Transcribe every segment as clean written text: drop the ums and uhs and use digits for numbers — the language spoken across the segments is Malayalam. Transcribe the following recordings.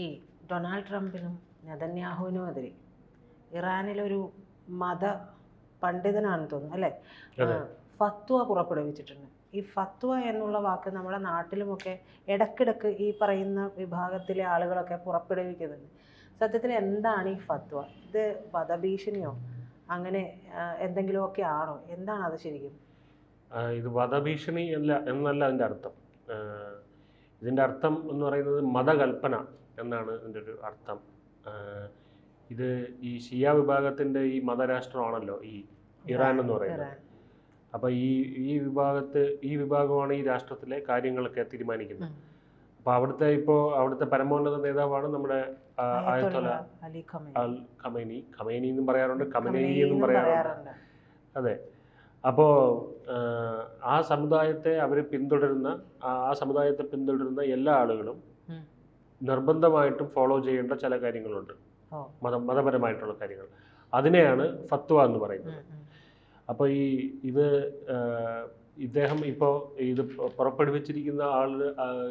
ഈ ഡൊണാൾഡ് ട്രംപിനും നെതന്യാഹുവിനും എതിരെ ഇറാനിലൊരു മത പണ്ഡിതനാണെന്ന് തോന്നുന്നു അല്ലേ, ഫത്വ പുറപ്പെടുവിച്ചിട്ടുണ്ട്. ഈ ഫത്വ എന്നുള്ള വാക്ക് നമ്മുടെ നാട്ടിലുമൊക്കെ ഇടക്കിടക്ക് ഈ പറയുന്ന വിഭാഗത്തിലെ ആളുകളൊക്കെ പുറപ്പെടുവിക്കുന്നുണ്ട്. സത്യത്തിൽ എന്താണ് ഈ ഫത്വ? ഇത് വധഭീഷണിയോ അങ്ങനെ എന്തെങ്കിലുമൊക്കെ ആണോ? എന്താണ് അത് ശരിക്കും? ഇത് വധഭീഷണി എന്നല്ല അതിൻ്റെ അർത്ഥം. ഇതിൻ്റെ അർത്ഥം എന്ന് പറയുന്നത് മതകൽപ്പന എന്നാണ് ഇതിൻ്റെ ഒരു അർത്ഥം. ഇത് ഈ ഷിയ വിഭാഗത്തിൻ്റെ ഈ മതരാഷ്ട്രമാണല്ലോ ഈ ഇറാൻ എന്ന് പറയുന്നത്. അപ്പോൾ ഈ വിഭാഗമാണ് ഈ രാഷ്ട്രത്തിലെ കാര്യങ്ങളൊക്കെ തീരുമാനിക്കുന്നത്. അപ്പോൾ അവിടുത്തെ പരമോന്നത നേതാവാണ് നമ്മുടെ ആയത്തുള്ള അൽ ഖമൈനി. ഖമൈനി എന്നും പറയാറുണ്ട്, ഖമനേയി എന്നും പറയാറുണ്ട്. അതെ. അപ്പോൾ ആ സമുദായത്തെ പിന്തുടരുന്ന എല്ലാ ആളുകളും നിർബന്ധമായിട്ടും ഫോളോ ചെയ്യേണ്ട ചില കാര്യങ്ങളുണ്ട്, മതപരമായിട്ടുള്ള കാര്യങ്ങൾ. അതിനെയാണ് ഫത്വ എന്ന് പറയുന്നത്. അപ്പോൾ ഇദ്ദേഹം ഇപ്പോൾ ഇത് പുറപ്പെടുവിച്ചിരിക്കുന്ന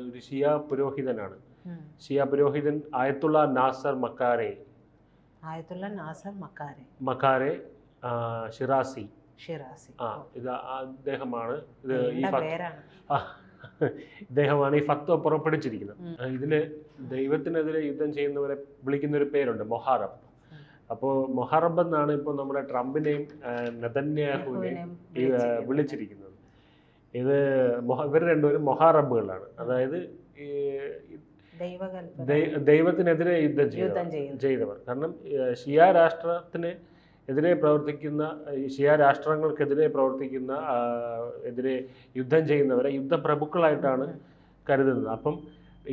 ഒരു ഷിയ പുരോഹിതനാണ്. ഷിയ പുരോഹിതൻ ആയത്തുള്ള നാസർ മക്കാരെ ഷിറാസി. ഇത് ഇദ്ദേഹമാണ് ഈ ഫത്വ പുറപ്പെടുവിച്ചിരിക്കുന്നത്. ഇതില് ദൈവത്തിനെതിരെ യുദ്ധം ചെയ്യുന്നവരെ വിളിക്കുന്ന ഒരു പേരുണ്ട്, മൊഹാറബ്. അപ്പോൾ മൊഹറബ് എന്നാണ് ഇപ്പോൾ നമ്മുടെ ട്രംപിനെയും നെതന്യാഹുവിനെയും വിളിച്ചിരിക്കുന്നത്. ഇവർ രണ്ടുപേരും മൊഹാറബുകളാണ്. അതായത് ദൈവത്തിനെതിരെ യുദ്ധം ചെയ്തവർ. കാരണം ഷിയ രാഷ്ട്രത്തിന് എതിരെ പ്രവർത്തിക്കുന്ന, ഷിയ രാഷ്ട്രങ്ങൾക്കെതിരെ പ്രവർത്തിക്കുന്ന, എതിരെ യുദ്ധം ചെയ്യുന്നവരെ യുദ്ധപ്രഭുക്കളായിട്ടാണ് കരുതുന്നത്. അപ്പം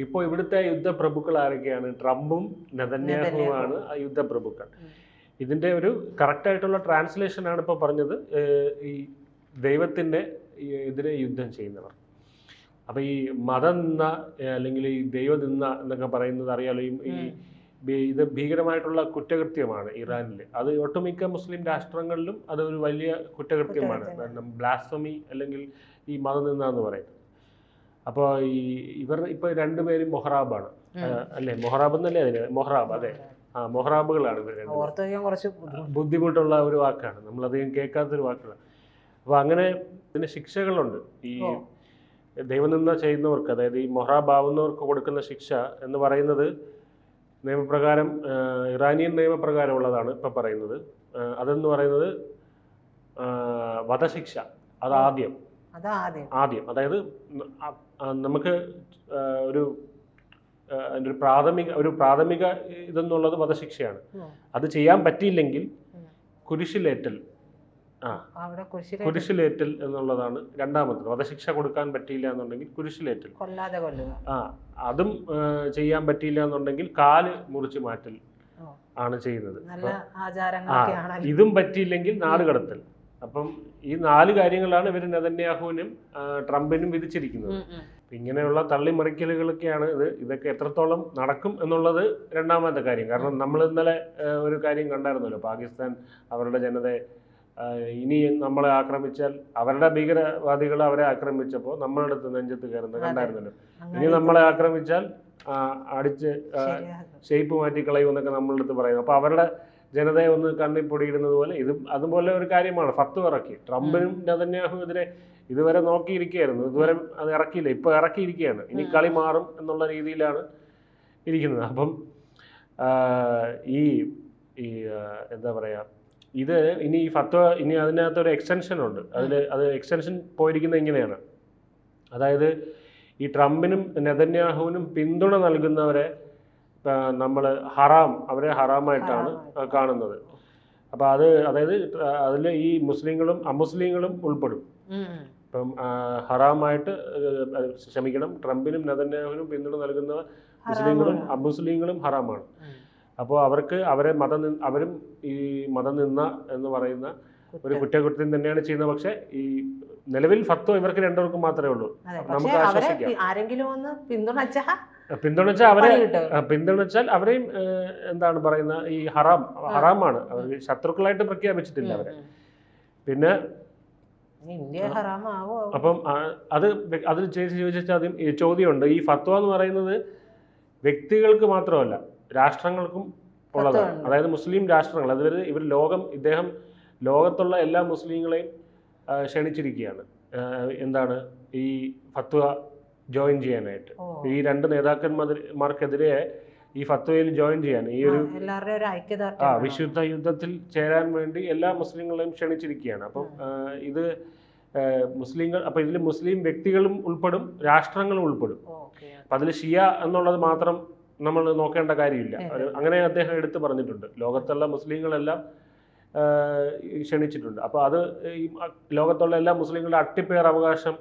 ഇപ്പോൾ ഇവിടുത്തെ യുദ്ധപ്രഭുക്കൾ ആരൊക്കെയാണ്? ട്രംപും നെതന്യാഹുവുമാണ് ആ യുദ്ധപ്രഭുക്കൾ. ഇതിൻ്റെ ഒരു കറക്റ്റായിട്ടുള്ള ട്രാൻസ്ലേഷനാണ് ഇപ്പോൾ പറഞ്ഞത്, ഈ ദൈവത്തിൻ്റെ എതിരെ യുദ്ധം ചെയ്യുന്നവർ. അപ്പോൾ ഈ മതനിന്ദ അല്ലെങ്കിൽ ഈ ദൈവനിന്ദ എന്നൊക്കെ പറയുന്നത് അറിയാലോ, ഇത് ഭീകരമായിട്ടുള്ള കുറ്റകൃത്യമാണ് ഇറാനിൽ. അത് ഒട്ടുമിക്ക മുസ്ലിം രാഷ്ട്രങ്ങളിലും അത് ഒരു വലിയ കുറ്റകൃത്യമാണ്, ബ്ലാസ്ഫമി അല്ലെങ്കിൽ ഈ മതനിന്ദ എന്ന് പറയുന്നത്. അപ്പോൾ ഇവർ ഇപ്പോൾ രണ്ടുപേരും മൊഹറാബാണ് അല്ലേ? മൊഹറാബ് എന്നല്ലേ അതിന്? മൊഹറാബ്, അതെ. മൊഹറാബുകളാണ് ഇവർ രണ്ടുപേരും. കുറച്ച് ബുദ്ധിമുട്ടുള്ള ഒരു വാക്കാണ്, നമ്മളധികം കേൾക്കാത്തൊരു വാക്കാണ്. അപ്പോൾ അങ്ങനെ ഇതിന് ശിക്ഷകളുണ്ട്. ഈ ദൈവനിന്ദ ചെയ്യുന്നവർക്ക്, അതായത് ഈ മൊഹറാബ് ആവുന്നവർക്ക് കൊടുക്കുന്ന ശിക്ഷ എന്ന് പറയുന്നത് നിയമപ്രകാരം, ഇറാനിയൻ നിയമപ്രകാരമുള്ളതാണ് ഇപ്പം പറയുന്നത്. അതെന്ന് പറയുന്നത് വധശിക്ഷ. അതാദ്യം. അതായത് നമുക്ക് ഒരു പ്രാഥമിക ഇതെന്നുള്ളത് വധശിക്ഷയാണ്. അത് ചെയ്യാൻ പറ്റിയില്ലെങ്കിൽ കുരിശിലേറ്റൽ. കുരിശിലേറ്റൽ എന്നുള്ളതാണ് രണ്ടാമത്. വധശിക്ഷ കൊടുക്കാൻ പറ്റിയില്ല എന്നുണ്ടെങ്കിൽ കുരിശിലേറ്റൽ. അതും ചെയ്യാൻ പറ്റിയില്ല എന്നുണ്ടെങ്കിൽ കാല് മുറിച്ച് മാറ്റൽ ആണ് ചെയ്യുന്നത്. ഇതും പറ്റിയില്ലെങ്കിൽ നാടുകടത്തൽ. അപ്പം ഈ 4 കാര്യങ്ങളാണ് ഇവർ നെതന്യാഹുവിനും ട്രംപിനും വിധിച്ചിരിക്കുന്നത്. ഇങ്ങനെയുള്ള തള്ളിമറിക്കലുകളൊക്കെയാണ് ഇതൊക്കെ എത്രത്തോളം നടക്കും എന്നുള്ളത് രണ്ടാമത്തെ കാര്യം. കാരണം നമ്മൾ ഇന്നലെ ഒരു കാര്യം കണ്ടായിരുന്നല്ലോ, പാകിസ്ഥാൻ അവരുടെ ജനതയെ ഇനി നമ്മളെ ആക്രമിച്ചാൽ, അവരുടെ ഭീകരവാദികൾ അവരെ ആക്രമിച്ചപ്പോൾ നമ്മളുടെ അടുത്ത് നെഞ്ചത്ത് കയറുന്നത് കണ്ടായിരുന്നല്ലോ. ഇനി നമ്മളെ ആക്രമിച്ചാൽ അടിച്ച് ഷേപ്പ് മാറ്റി കളയുമെന്നൊക്കെ നമ്മളുടെ അടുത്ത് പറയുന്നു. അപ്പോൾ അവരുടെ ജനതയെ ഒന്ന് കണ്ണിൽ പൊടിയിടുന്നത് പോലെ അതുപോലെ ഒരു കാര്യമാണ് ഫത്വ ഇറക്കി. ട്രംപിനും നെതന്യാഹുവിനെതിരെ ഇതുവരെ നോക്കിയിരിക്കുകയായിരുന്നു, ഇതുവരെ അത് ഇറക്കിയില്ല, ഇപ്പോൾ ഇറക്കിയിരിക്കുകയാണ്. ഇനി കളി മാറും എന്നുള്ള രീതിയിലാണ് ഇരിക്കുന്നത്. അപ്പം എന്താ പറയുക, ഇത് ഇനി ഈ ഫത്വ ഇനി അതിനകത്തൊരു എക്സ്റ്റൻഷൻ ഉണ്ട്. അത് എക്സ്റ്റൻഷൻ പോയിരിക്കുന്നത് ഇങ്ങനെയാണ്. അതായത് ഈ ട്രംപിനും നെതന്യാഹുവിനും പിന്തുണ നൽകുന്നവരെ നമ്മൾ അവരെ ഹറാമായിട്ടാണ് കാണുന്നത്. അപ്പോൾ അതായത് അതിൽ ഈ മുസ്ലിങ്ങളും അമുസ്ലിങ്ങളും ഉൾപ്പെടും. ഇപ്പം ഹറാമായിട്ട് ട്രംപിനും നെതന്യാഹുവിനും പിന്തുണ നൽകുന്ന മുസ്ലിങ്ങളും അമുസ്ലിങ്ങളും ഹറാമാണ്. അപ്പോൾ അവരും ഈ മതനിന്ദ എന്ന് പറയുന്ന ഒരു കുറ്റകൃത്യം തന്നെയാണ് ചെയ്യുന്നത്. പക്ഷെ ഈ നിലവിൽ ഫത്വ ഇവർക്ക് രണ്ടുപേർക്കും മാത്രമേ ഉള്ളൂ. നമുക്ക് ആശ്വസിക്കാം. പിന്തുണച്ചാൽ അവരെയും എന്താണ് പറയുന്ന ഈ ഹറാമാണ്, അവർ ശത്രുക്കളായിട്ട് പ്രഖ്യാപിച്ചിട്ടില്ല അവരെ. പിന്നെ അപ്പം അതിൽ ചോദിച്ചാൽ ചോദ്യമുണ്ട്, ഈ ഫത്വ എന്ന് പറയുന്നത് വ്യക്തികൾക്ക് മാത്രമല്ല രാഷ്ട്രങ്ങൾക്കും ഉള്ളതാണ്. അതായത് മുസ്ലിം രാഷ്ട്രങ്ങൾ, അതുവരെ ഇവർ ഇദ്ദേഹം ലോകത്തുള്ള എല്ലാ മുസ്ലിങ്ങളെയും ക്ഷണിച്ചിരിക്കുകയാണ്. എന്താണ് ഈ ഫത്വ ജോയിൻ ചെയ്യാനായിട്ട്. ഈ രണ്ട് നേതാക്കന്മാർക്കെതിരെ ഈ ഫത്വയിൽ ജോയിൻ ചെയ്യാൻ, ഈ ഒരു വിശുദ്ധ യുദ്ധത്തിൽ ചേരാൻ വേണ്ടി എല്ലാ മുസ്ലിങ്ങളെയും ക്ഷണിച്ചിരിക്കുകയാണ്. അപ്പം ഇത് മുസ്ലിങ്ങൾ, അപ്പൊ ഇതിൽ മുസ്ലിം വ്യക്തികളും ഉൾപ്പെടും, രാഷ്ട്രങ്ങളും ഉൾപ്പെടും. അപ്പൊ അതിൽ ഷിയ എന്നുള്ളത് മാത്രം നമ്മൾ നോക്കേണ്ട കാര്യമില്ല. അങ്ങനെ അദ്ദേഹം എടുത്തു പറഞ്ഞിട്ടുണ്ട്. ലോകത്തുള്ള മുസ്ലിങ്ങളെല്ലാം ക്ഷണിച്ചിട്ടുണ്ട്. അപ്പോൾ അത് ഈ ലോകത്തുള്ള എല്ലാ മുസ്ലിങ്ങളുടെ അട്ടിപ്പേർ അവകാശം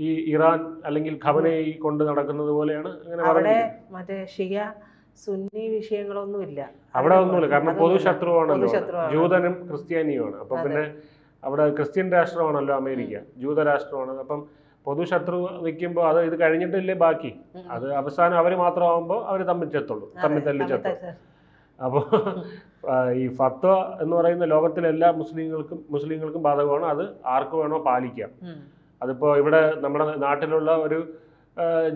ഈ ഇറാൻ അല്ലെങ്കിൽ ഖമനേയി കൊണ്ട് നടക്കുന്നത് പോലെയാണ്. അങ്ങനെ മറ്റേ ഷിയ സുന്നി വിഷയങ്ങളൊന്നുമില്ല അവിടെ, ഒന്നുമില്ല. കാരണം പൊതുശത്രുവാണല്ലോ, ജൂതനും ക്രിസ്ത്യാനിയുമാണ്. അപ്പം പിന്നെ അവിടെ ക്രിസ്ത്യൻ രാഷ്ട്രമാണല്ലോ അമേരിക്ക, ജൂതരാഷ്ട്രമാണ്. അപ്പം പൊതുശത്രു നിൽക്കുമ്പോൾ അത് ഇത് കഴിഞ്ഞിട്ടില്ലേ ബാക്കി, അത് അവസാനം അവർ മാത്രമാകുമ്പോൾ അവർ തമ്മിൽ തല്ലിച്ചെത്തും. അപ്പോൾ ഈ ഫത്വ എന്ന് പറയുന്ന ലോകത്തിലെ എല്ലാ മുസ്ലിങ്ങൾക്കും ബാധകമാണ്. അത് ആർക്ക് വേണോ പാലിക്കാം. അതിപ്പോൾ ഇവിടെ നമ്മുടെ നാട്ടിലുള്ള ഒരു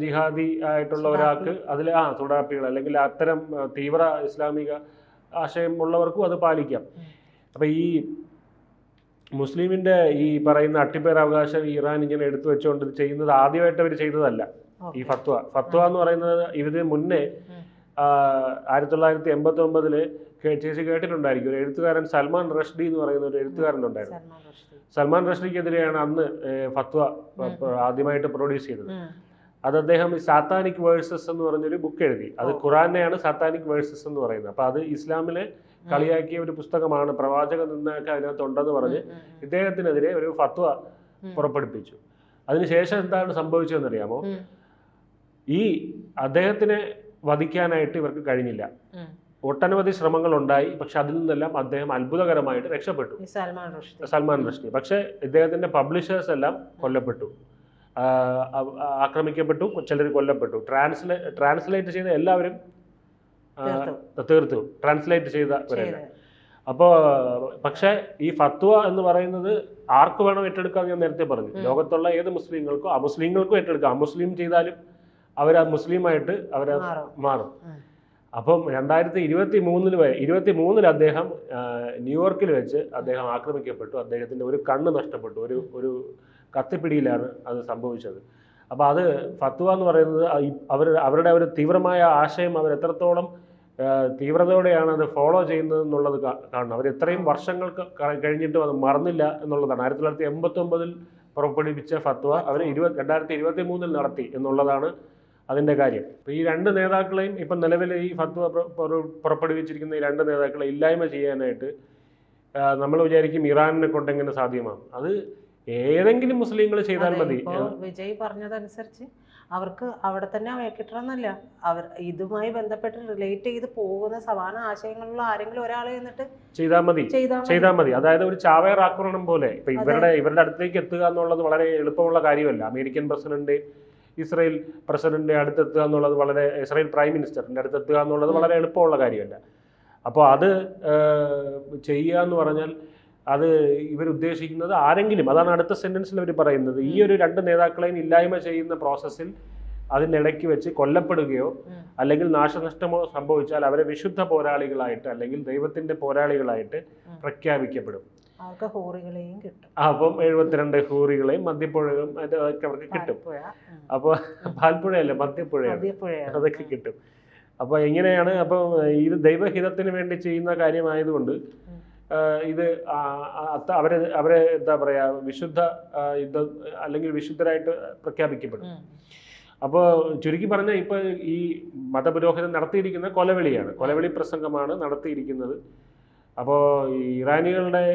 ജിഹാദി ആയിട്ടുള്ള ഒരാൾക്ക് അതിൽ തുടാപ്പികൾ അല്ലെങ്കിൽ അത്തരം തീവ്ര ഇസ്ലാമിക ആശയം ഉള്ളവർക്കും അത് പാലിക്കാം. അപ്പം ഈ മുസ്ലിമിന്റെ ഈ പറയുന്ന അട്ടിപ്പേരവകാശം ഇറാൻ ഇങ്ങനെ എടുത്തു വെച്ചുകൊണ്ട് ചെയ്യുന്നത് ആദ്യമായിട്ട് അവർ ചെയ്തതല്ല. ഈ ഫത്വ എന്ന് പറയുന്നത് ഇതിന് മുന്നേ 1989 ചേച്ചി കേട്ടിട്ടുണ്ടായിരിക്കും, ഒരു എഴുത്തുകാരൻ സൽമാൻ റഷ്ദി എന്ന് പറയുന്ന ഒരു എഴുത്തുകാരനുണ്ടായിരുന്നു. സൽമാൻ റഷ്ദിക്കെതിരെയാണ് അന്ന് ഫത്വ ആദ്യമായിട്ട് പ്രൊഡ്യൂസ് ചെയ്തത്. അത് അദ്ദേഹം സാത്താനിക് വേഴ്സസ് എന്ന് പറഞ്ഞൊരു ബുക്ക് എഴുതി. അത് ഖുറാനെയാണ് സാത്താനിക് വേഴ്സസ് എന്ന് പറയുന്നത്. അപ്പൊ അത് ഇസ്ലാമിലെ കളിയാക്കിയ ഒരു പുസ്തകമാണ്, പ്രവാചക നിന്നൊക്കെ അതിനകത്തുണ്ടെന്ന് പറഞ്ഞ് ഇദ്ദേഹത്തിനെതിരെ ഒരു ഫത്വ പുറപ്പെടുപ്പിച്ചു. അതിനുശേഷം എന്താണ് സംഭവിച്ചതെന്നറിയാമോ? ഈ അദ്ദേഹത്തിനെ വധിക്കാനായിട്ട് ഇവർക്ക് കഴിഞ്ഞില്ല. ഒട്ടനവധി ശ്രമങ്ങൾ ഉണ്ടായി. പക്ഷെ അതിൽ നിന്നെല്ലാം അദ്ദേഹം അത്ഭുതകരമായിട്ട് രക്ഷപ്പെട്ടു, സൽമാൻ റഷ്ദി. പക്ഷെ ഇദ്ദേഹത്തിന്റെ പബ്ലിഷേഴ്സ് എല്ലാം കൊല്ലപ്പെട്ടു, ആക്രമിക്കപ്പെട്ടു, ചിലർ കൊല്ലപ്പെട്ടു. ട്രാൻസ്ലേറ്റ് ചെയ്ത എല്ലാവരും തീർത്തു, ട്രാൻസ്ലേറ്റ് ചെയ്തവരെല്ലാം. അപ്പോൾ പക്ഷേ ഈ ഫത്വ എന്ന് പറയുന്നത് ആർക്ക് വേണം ഏറ്റെടുക്കാം? ഞാൻ നേരത്തെ പറഞ്ഞു, ലോകത്തുള്ള ഏത് മുസ്ലിങ്ങൾക്കും അമുസ്ലിങ്ങൾക്കും ഏറ്റെടുക്കാം. അമുസ്ലിം ചെയ്താലും അവർ മുസ്ലിമായിട്ട് അവർ മാറും. അപ്പം 2023 അദ്ദേഹം ന്യൂയോർക്കിൽ വെച്ച് അദ്ദേഹം ആക്രമിക്കപ്പെട്ടു. അദ്ദേഹത്തിൻ്റെ ഒരു കണ്ണ് നഷ്ടപ്പെട്ടു. ഒരു കത്തിപ്പിടിയിലാണ് അത് സംഭവിച്ചത്. അപ്പോൾ അത് ഫത്വ എന്ന് പറയുന്നത് അവരുടെ ഒരു തീവ്രമായ ആശയം അവർ എത്രത്തോളം തീവ്രതയോടെയാണ് അത് ഫോളോ ചെയ്യുന്നത് എന്നുള്ളത് കാണണം. അവർ എത്രയും വർഷങ്ങൾക്ക് കഴിഞ്ഞിട്ടും അത് മറന്നില്ല എന്നുള്ളതാണ്. 1989 പുറപ്പെടുവിച്ച ഫത്വ അവർ 2023 നടത്തി എന്നുള്ളതാണ് അതിൻ്റെ കാര്യം. അപ്പോൾ ഈ രണ്ട് നേതാക്കളെയും ഇപ്പം നിലവിൽ ഈ ഫത്വ പുറപ്പെടുവിച്ചിരിക്കുന്ന ഈ രണ്ട് നേതാക്കളെ ഇല്ലായ്മ ചെയ്യാനായിട്ട് നമ്മൾ വിചാരിക്കും ഇറാനിനെ കൊണ്ട് എങ്ങനെ സാധ്യമാകും? അത് ഏതെങ്കിലും മുസ്ലിങ്ങൾ ചെയ്താൽ മതി. വിജയ് പറഞ്ഞതനുസരിച്ച് അവർക്ക് അവിടെ തന്നെ കിട്ടണമെന്നല്ല, അവർ ഇതുമായി ബന്ധപ്പെട്ട് റിലേറ്റ് ചെയ്ത് പോകുന്ന സമാന ആശയങ്ങളുള്ള ആരെങ്കിലും ഒരാളെ എന്നിട്ട് ചെയ്താൽ മതി. അതായത് ഒരു ചാവേർ ആക്രമണം പോലെ. ഇപ്പൊ ഇവരുടെ അടുത്തേക്ക് എത്തുക എന്നുള്ളത് വളരെ എളുപ്പമുള്ള കാര്യമല്ല. അമേരിക്കൻ പ്രസിഡന്റ് ഇസ്രായേൽ പ്രസിഡന്റ് അടുത്തെത്തുക എന്നുള്ളത് ഇസ്രായേൽ പ്രൈം മിനിസ്റ്ററിന്റെ അടുത്തെത്തുക എന്നുള്ളത് വളരെ എളുപ്പമുള്ള കാര്യമല്ല. അപ്പോൾ അത് ചെയ്യുക എന്ന് പറഞ്ഞാൽ അത് ഇവരുദ്ദേശിക്കുന്നത് ആരെങ്കിലും, അതാണ് അടുത്ത സെന്റൻസിൽ അവർ പറയുന്നത്, ഈ ഒരു രണ്ട് നേതാക്കളെയും ഇല്ലായ്മ ചെയ്യുന്ന പ്രോസസ്സിൽ അതിനിടയ്ക്ക് വെച്ച് കൊല്ലപ്പെടുകയോ അല്ലെങ്കിൽ നാശനഷ്ടമോ സംഭവിച്ചാൽ അവരെ വിശുദ്ധ പോരാളികളായിട്ട് അല്ലെങ്കിൽ ദൈവത്തിന്റെ പോരാളികളായിട്ട് പ്രഖ്യാപിക്കപ്പെടും. അപ്പം 72 ഹൂറികളെയും മദ്യപ്പുഴയും അതൊക്കെ അവർക്ക് കിട്ടും. അപ്പോൾ പാൽപ്പുഴയല്ല, മദ്യപ്പുഴയാണ്, അതൊക്കെ കിട്ടും. അപ്പോൾ എങ്ങനെയാണ്? അപ്പോൾ ഇത് ദൈവഹിതത്തിന് വേണ്ടി ചെയ്യുന്ന കാര്യമായതുകൊണ്ട് ഇത് അവരെ എന്താ പറയാ, വിശുദ്ധ യുദ്ധം അല്ലെങ്കിൽ വിശുദ്ധരായിട്ട് പ്രഖ്യാപിക്കപ്പെടും. അപ്പോൾ ചുരുക്കി പറഞ്ഞാൽ ഇപ്പൊ ഈ മതപുരോഹിതൻ നടത്തിയിരിക്കുന്ന കൊലവിളി പ്രസംഗമാണ് നടത്തിയിരിക്കുന്നത്. അപ്പോൾ ഈ ഇറാനികളുടെ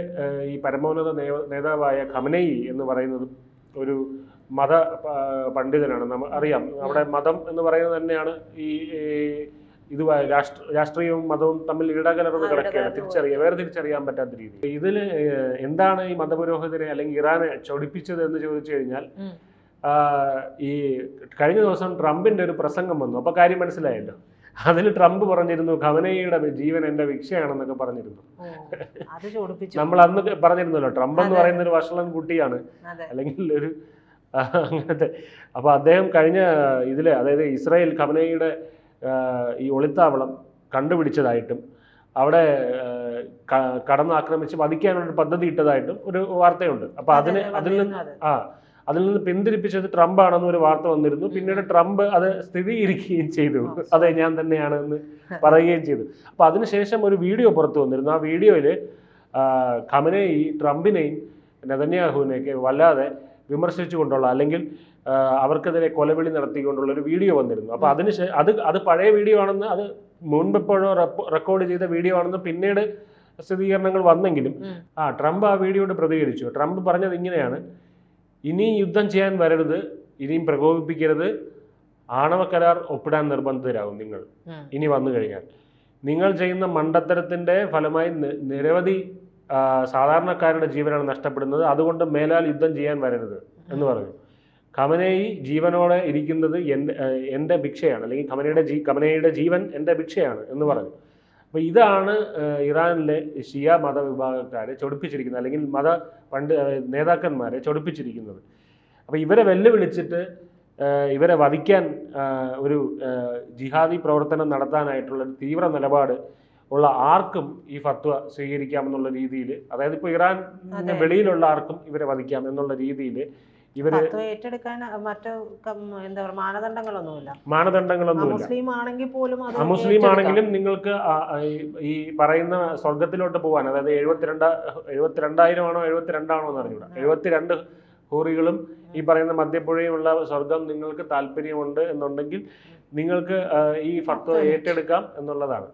ഈ പരമോന്നത നേതാവായ ഖമനേയി എന്ന് പറയുന്നത് ഒരു മത പണ്ഡിതനാണ്. അറിയാം, അവിടെ മതം എന്ന് പറയുന്നത് തന്നെയാണ് ഈ ഇതുമായി രാഷ്ട്രീയവും മതവും തമ്മിൽ ഇടകലർന്ന് കിടക്കുകയാണ്, വേർതിരിച്ചറിയാൻ പറ്റാത്ത രീതി. ഇതിൽ എന്താണ് ഈ മതപുരോഹിതരെ അല്ലെങ്കിൽ ഇറാനെ ചൊടിപ്പിച്ചത് എന്ന് ചോദിച്ചു കഴിഞ്ഞാൽ, ഈ കഴിഞ്ഞ ദിവസം ട്രംപിന്റെ ഒരു പ്രസംഗം വന്നു. അപ്പൊ കാര്യം മനസ്സിലായല്ലോ. അതിൽ ട്രംപ് പറഞ്ഞിരുന്നു ഖമനേയിയുടെ ജീവൻ എന്റെ ഭിക്ഷയാണെന്നൊക്കെ പറഞ്ഞിരുന്നു. നമ്മൾ അന്ന് പറഞ്ഞിരുന്നല്ലോ, ട്രംപ് എന്ന് പറയുന്ന ഒരു വഷളൻ കുട്ടിയാണ്, അല്ലെങ്കിൽ ഒരു അങ്ങനത്തെ. അപ്പൊ അദ്ദേഹം കഴിഞ്ഞ ഇതില്, അതായത് ഇസ്രായേൽ ഖമനേയിയുടെ ഈ ഒളിത്താവളം കണ്ടുപിടിച്ചതായിട്ടും അവിടെ കടന്നാക്രമിച്ച് വധിക്കാനുള്ളൊരു പദ്ധതി ഇട്ടതായിട്ടും ഒരു വാർത്തയുണ്ട്. അപ്പോൾ അതിൽ നിന്ന് പിന്തിരിപ്പിച്ചത് ട്രംപ് ആണെന്ന് ഒരു വാർത്ത വന്നിരുന്നു. പിന്നീട് ട്രംപ് അത് സ്ഥിരീകരിക്കുകയും ചെയ്തു, അതെ ഞാൻ തന്നെയാണ് എന്ന് പറയുകയും ചെയ്തു. അപ്പോൾ അതിനുശേഷം ഒരു വീഡിയോ പുറത്തു വന്നിരുന്നു. ആ വീഡിയോയിൽ ഖമനേയി ട്രംപിനെയും നെതന്യാഹുവിനെയൊക്കെ വല്ലാതെ വിമർശിച്ചുകൊണ്ടുള്ള, അല്ലെങ്കിൽ അവർക്കെതിരെ കൊലവിളി നടത്തിക്കൊണ്ടുള്ള ഒരു വീഡിയോ വന്നിരുന്നു. അപ്പോൾ അത് പഴയ വീഡിയോ ആണെന്ന്, അത് മുൻപെപ്പോഴോ റെക്കോർഡ് ചെയ്ത വീഡിയോ ആണെന്ന് പിന്നീട് സ്ഥിരീകരണങ്ങൾ വന്നെങ്കിലും ട്രംപ് ആ വീഡിയോയോട് പ്രതികരിച്ചു. ട്രംപ് പറഞ്ഞത് ഇങ്ങനെയാണ്: ഇനി യുദ്ധം ചെയ്യാൻ വരരുത്, ഇനിയും പ്രകോപിപ്പിക്കരുത്, ആണവ കരാർ ഒപ്പിടാൻ നിർബന്ധിതരാകും നിങ്ങൾ ഇനി വന്നു കഴിഞ്ഞാൽ. നിങ്ങൾ ചെയ്യുന്ന മണ്ടത്തരത്തിൻ്റെ ഫലമായി നിരവധി സാധാരണക്കാരുടെ ജീവനാണ് നഷ്ടപ്പെടുന്നത്, അതുകൊണ്ട് മേലാൽ യുദ്ധം ചെയ്യാൻ വരരുത് എന്ന് പറഞ്ഞു. ഖമനേയി ജീവനോടെ ഇരിക്കുന്നത് എൻ്റെ ഭിക്ഷയാണ്, അല്ലെങ്കിൽ ഖമനേയിയുടെ ജീവൻ എൻ്റെ ഭിക്ഷയാണ് എന്ന് പറഞ്ഞു. അപ്പോൾ ഇതാണ് ഇറാനിലെ ഷിയ മതവിഭാഗക്കാരെ ചൊടിപ്പിച്ചിരിക്കുന്നത്, അല്ലെങ്കിൽ നേതാക്കന്മാരെ ചൊടിപ്പിച്ചിരിക്കുന്നത്. അപ്പോൾ ഇവരെ വെല്ലുവിളിച്ചിട്ട് ഇവരെ വധിക്കാൻ ഒരു ജിഹാദി പ്രവർത്തനം നടത്താനായിട്ടുള്ള തീവ്ര നിലപാട് ഉള്ള ആർക്കും ഈ ഫത്വ സ്വീകരിക്കാമെന്നുള്ള രീതിയിൽ, അതായത് ഇപ്പോൾ ഇറാനിന് വെളിയിലുള്ള ആർക്കും ഇവരെ വധിക്കാം എന്നുള്ള രീതിയിൽ ഇവര് ഏറ്റെടുക്കാൻ മറ്റു എന്താ പറയുക മാനദണ്ഡങ്ങളൊന്നുമില്ല. മുസ്ലിം ആണെങ്കിലും നിങ്ങൾക്ക് ഈ പറയുന്ന സ്വർഗത്തിലോട്ട് പോകാൻ, അതായത് 72,000 ആണോ 72 എന്ന് അറിഞ്ഞൂടാ, 72 ഹൂറികളും ഈ പറയുന്ന മധ്യപ്പുഴയുമുള്ള സ്വർഗം നിങ്ങൾക്ക് താല്പര്യമുണ്ട് എന്നുണ്ടെങ്കിൽ നിങ്ങൾക്ക് ഈ ഫത്വ ഏറ്റെടുക്കാം എന്നുള്ളതാണ്.